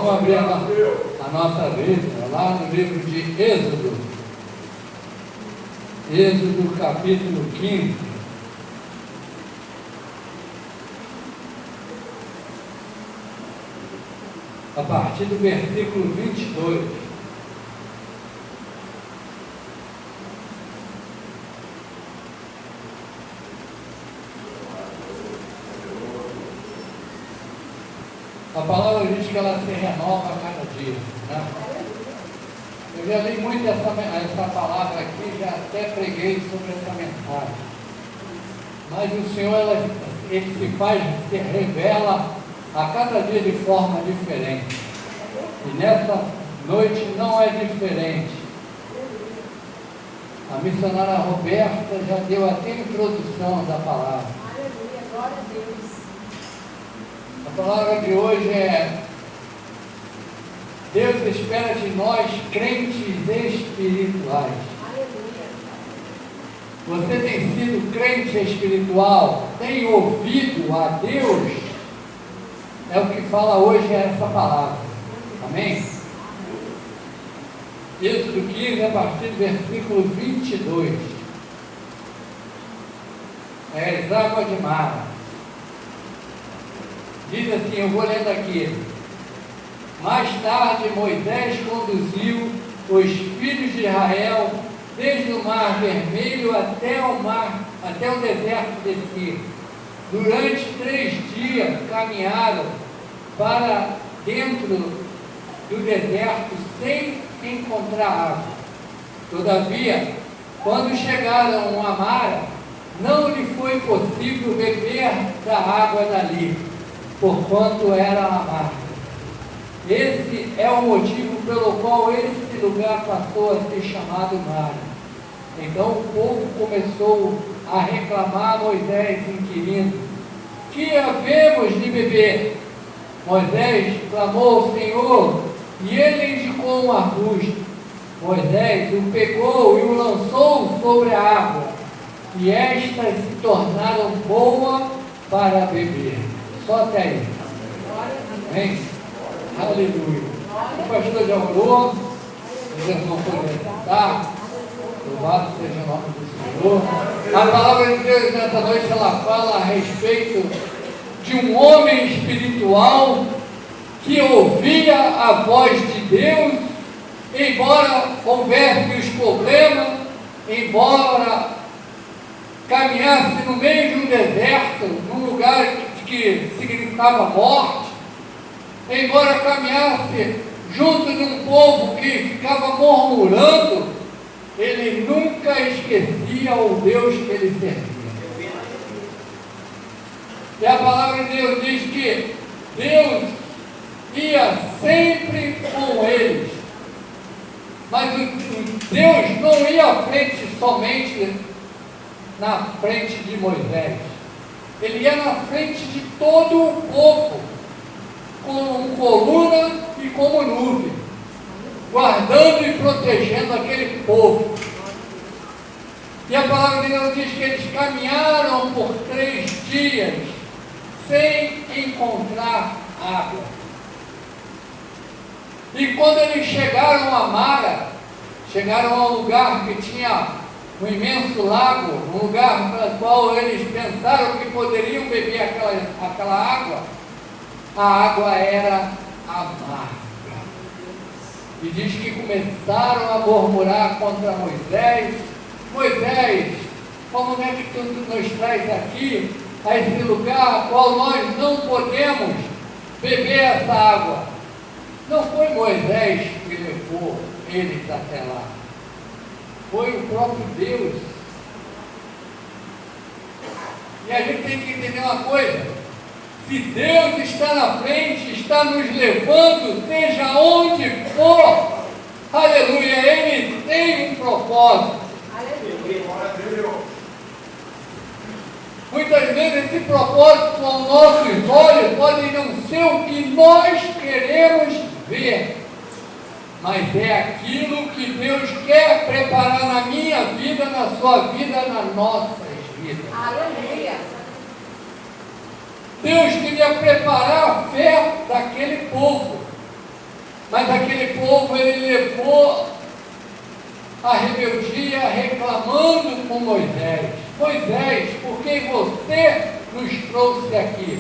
Vamos abrir a nossa letra lá no livro de Êxodo. Êxodo capítulo 15. A partir do versículo 22. A palavra diz que ela se renova a cada dia, né? Eu já li muito essa palavra aqui, já até preguei sobre essa mensagem. Mas o Senhor, Ele se revela a cada dia de forma diferente. E nessa noite não é diferente. A missionária Roberta já deu até a introdução da palavra. Aleluia, glória a Deus. A palavra de hoje é: Deus espera de nós crentes espirituais. Aleluia. Você tem sido crente espiritual? Tem ouvido a Deus? É o que fala hoje essa palavra. Amém? Êxodo 15, a partir do versículo 22. É as águas de Mara. Diz assim, eu vou lendo aqui. Mais tarde Moisés conduziu os filhos de Israel desde o mar Vermelho até o deserto de Sir. Durante 3 dias caminharam para dentro do deserto sem encontrar água. Todavia, quando chegaram a Mara, não lhe foi possível beber da água dali, porquanto era amarga. Esse é o motivo pelo qual esse lugar passou a ser chamado Mara. Então o povo começou a reclamar a Moisés, inquirindo: que havemos de beber? Moisés clamou ao Senhor, e ele indicou um arbusto. Moisés o pegou e o lançou sobre a água, e estas se tornaram boas para beber. Só até aí. Amém? Aleluia. O pastor já orou, os irmãos podem sentar. Louvado seja o nome do Senhor. A palavra de Deus nessa noite, ela fala a respeito de um homem espiritual que ouvia a voz de Deus, embora houvesse os problemas, embora caminhasse no meio de um deserto, num lugar que significava morte, embora caminhasse junto de um povo que ficava murmurando, ele nunca esquecia o Deus que ele servia. E a palavra de Deus diz que Deus ia sempre com eles, mas Deus não ia à frente somente na frente de Moisés. Ele ia na frente de todo o povo, como coluna e como nuvem, guardando e protegendo aquele povo. E a palavra de Deus diz que eles caminharam por 3 dias sem encontrar água. E quando eles chegaram a Mara, chegaram a um lugar que tinha um imenso lago, um lugar para o qual eles pensaram que poderiam beber aquela água, a água era amarga. E diz que começaram a murmurar contra Moisés: Moisés, como é que tu nos traz aqui, a esse lugar a qual nós não podemos beber essa água? Não foi Moisés que levou eles até lá, foi o próprio Deus. E a gente tem que entender uma coisa: se Deus está na frente, está nos levando, seja onde for, aleluia, Ele tem um propósito. Aleluia. Muitas vezes esse propósito aos nossos olhos pode não ser o que nós queremos ver, mas é aquilo que Deus quer preparar na minha vida, na sua vida, nas nossas vidas. Aleluia. Deus queria preparar a fé daquele povo. Mas aquele povo, ele levou a rebeldia reclamando com Moisés: Moisés, por que você nos trouxe aqui?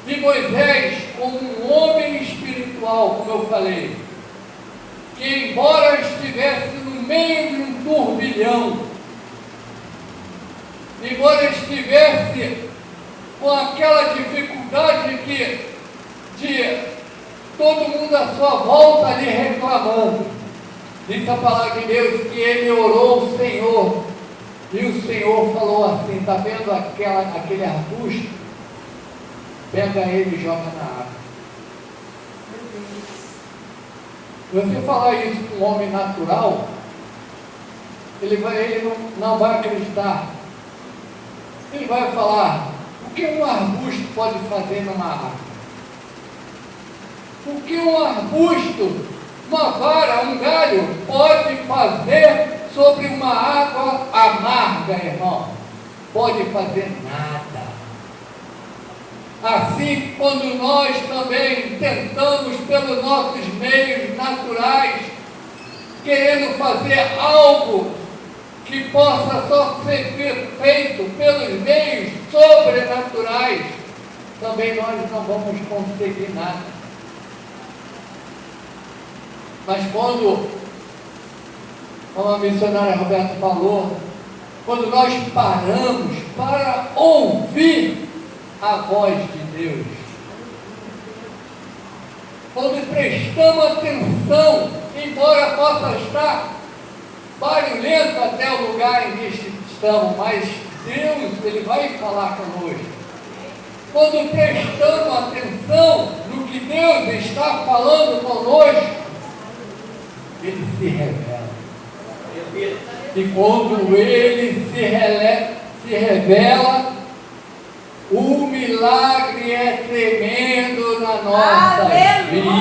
E Moisés, como um homem espiritual, como eu falei, que embora estivesse no meio de um turbilhão, embora estivesse com aquela dificuldade de todo mundo à sua volta ali reclamando, diz a palavra de Deus que ele orou ao Senhor, e o Senhor falou assim: está vendo aquele arbusto? Pega ele e joga na água. Você falar isso com um homem natural, ele não vai acreditar. Ele vai falar: o que um arbusto pode fazer numa água? O que um arbusto, uma vara, um galho pode fazer sobre uma água amarga, irmão? Pode fazer nada. Assim, quando nós também tentamos pelos nossos meios naturais, querendo fazer algo que possa só ser feito pelos meios sobrenaturais, também nós não vamos conseguir nada. Mas como a missionária Roberta falou, quando nós paramos para ouvir a voz de Deus, quando prestamos atenção, embora possa estar barulhento até o lugar em que estamos, mas Deus, Ele vai falar conosco. Quando prestamos atenção no que Deus está falando conosco, Ele se revela. E quando Ele se revela, o milagre é tremendo na nossa vida.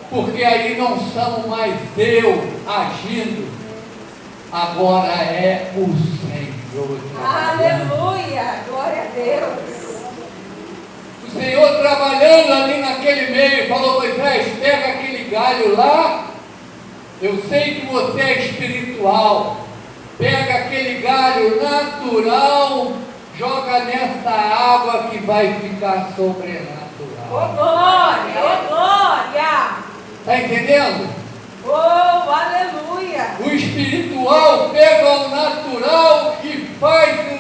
Porque aí não somos mais eu agindo, agora é o Senhor trabalhando. Aleluia, glória a Deus. O Senhor trabalhando ali naquele meio, falou: Moisés, pega aquele galho lá, eu sei que você é espiritual, pega aquele galho natural, joga nessa água que vai ficar sobrenatural. Ô glória, ô glória. Está entendendo? Oh, aleluia. O espiritual pega o natural e faz o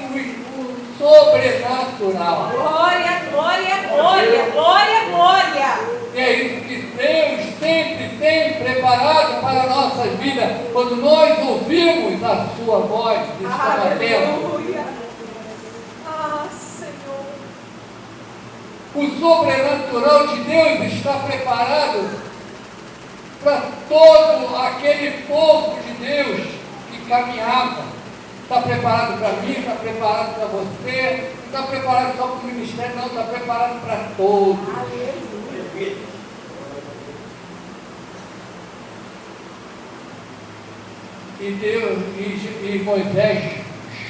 sobrenatural. Glória, glória, glória, glória, glória. E é isso que Deus sempre tem preparado para a nossa vida, quando nós ouvimos a sua voz, estamos atentos. Aleluia. Ah, Senhor. O sobrenatural de Deus está preparado para todo aquele povo de Deus que caminhava. Está preparado para mim, está preparado para você, não está preparado só para o ministério, não, está preparado para todos. Aleluia. E Deus, e Moisés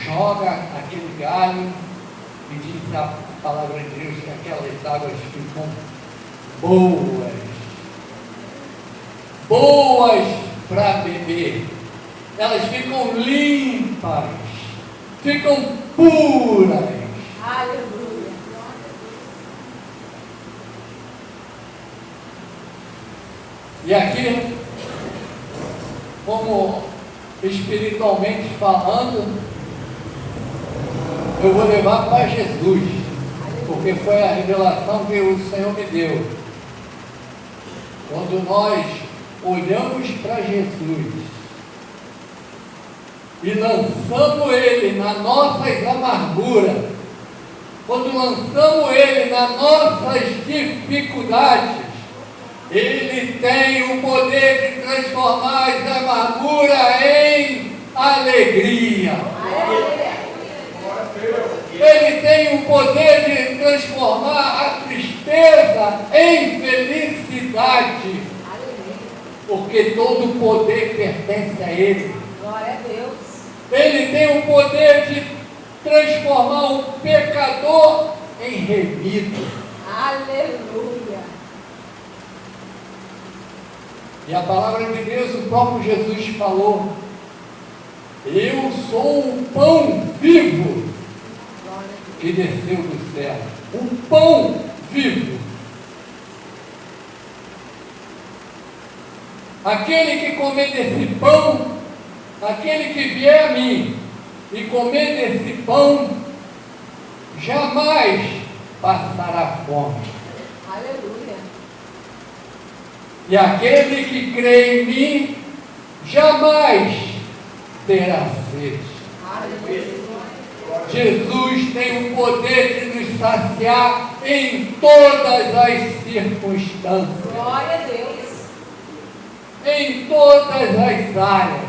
joga aquele galho e diz a palavra de Deus que aquelas águas ficam boas para beber. Elas ficam limpas, ficam puras. Aleluia. E aqui, como espiritualmente falando, eu vou levar para Jesus, porque foi a revelação que o Senhor me deu. Quando nós olhamos para Jesus e lançamos Ele nas nossas amarguras, quando lançamos Ele nas nossas dificuldades, Ele tem o poder de transformar as amarguras em alegria. Ele tem o poder de transformar a tristeza em felicidade. Porque todo o poder pertence a Ele. Glória a Deus. Ele tem o poder de transformar o pecador em remido. Aleluia. E a palavra de Deus, o próprio Jesus falou: eu sou o pão vivo que desceu do céu. O pão vivo. Aquele que comer desse pão, aquele que vier a mim e comer desse pão, jamais passará fome. Aleluia. E aquele que crê em mim, jamais terá sede. Aleluia. Jesus tem o poder de nos saciar em todas as circunstâncias, Glória a Deus. em todas as áreas.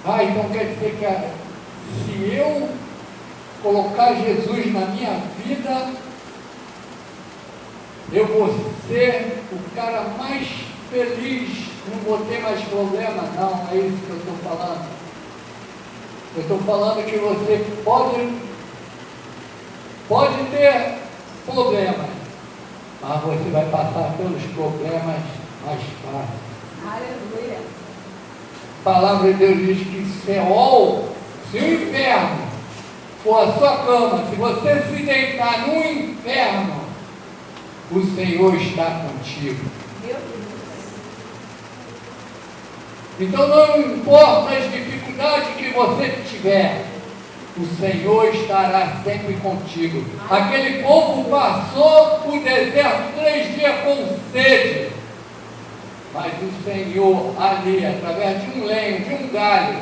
Então quer dizer que se eu colocar Jesus na minha vida, eu vou ser o cara mais feliz, não vou ter mais problema. Não, é isso que eu estou falando. Eu estou falando que você pode ter problemas, mas você vai passar pelos problemas mais fáceis. Aleluia. A palavra de Deus diz que Seol, se o inferno for a sua cama, se você se deitar no inferno, o Senhor está contigo. Meu Deus. Então não importa as dificuldades que você tiver, o Senhor estará sempre contigo. Aquele povo passou o deserto 3 dias com sede, mas o Senhor ali, através de um lenho, de um galho,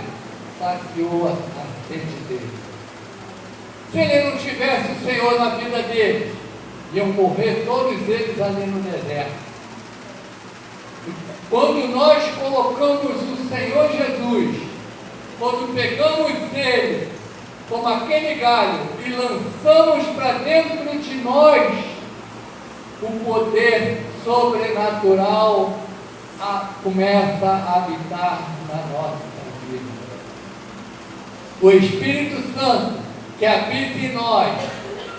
saciou a sede dele. Se ele não tivesse o Senhor na vida deles, iam morrer todos eles ali no deserto. Quando nós colocamos o Senhor Jesus, quando pegamos ele como aquele galho e lançamos para dentro de nós, o poder sobrenatural começa a habitar na nossa vida. O Espírito Santo que habita em nós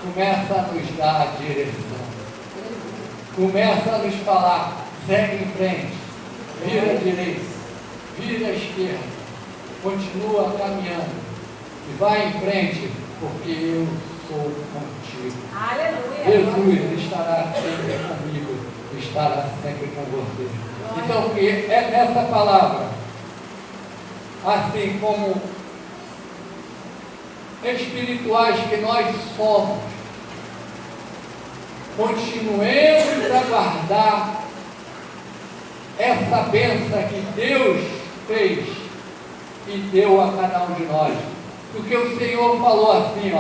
começa a nos dar a direção, começa a nos falar: segue em frente, vira à direita, vira à esquerda, continua caminhando e vai em frente, porque eu sou contigo. Aleluia. Jesus estará sempre comigo, estará sempre com você. Então, que é nessa palavra, assim como espirituais que nós somos, continuemos a guardar essa bênção que Deus fez e deu a cada um de nós. Porque o Senhor falou assim,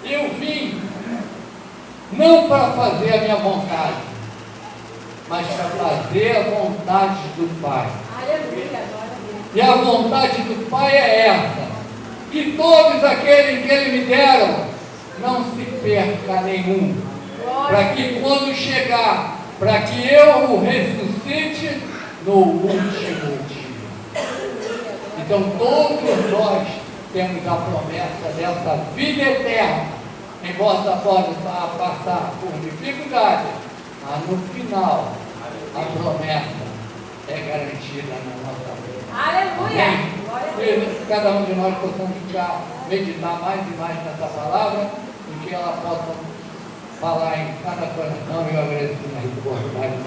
eu vim não para fazer a minha vontade, mas para fazer a vontade do Pai. Aleluia. Glória a Deus. E a vontade do Pai é essa: que todos aqueles que Ele me deram, não se perca nenhum, para que quando chegar, para que eu o ressuscite no último dia. Então todos nós temos a promessa dessa vida eterna, embora pode passar por dificuldades, mas no final a promessa é garantida na nossa vida. Aleluia. Glória a Deus. Que cada um de nós possamos meditar mais e mais nessa palavra, e que ela possa falar em cada coração, e eu agradeço a oportunidade.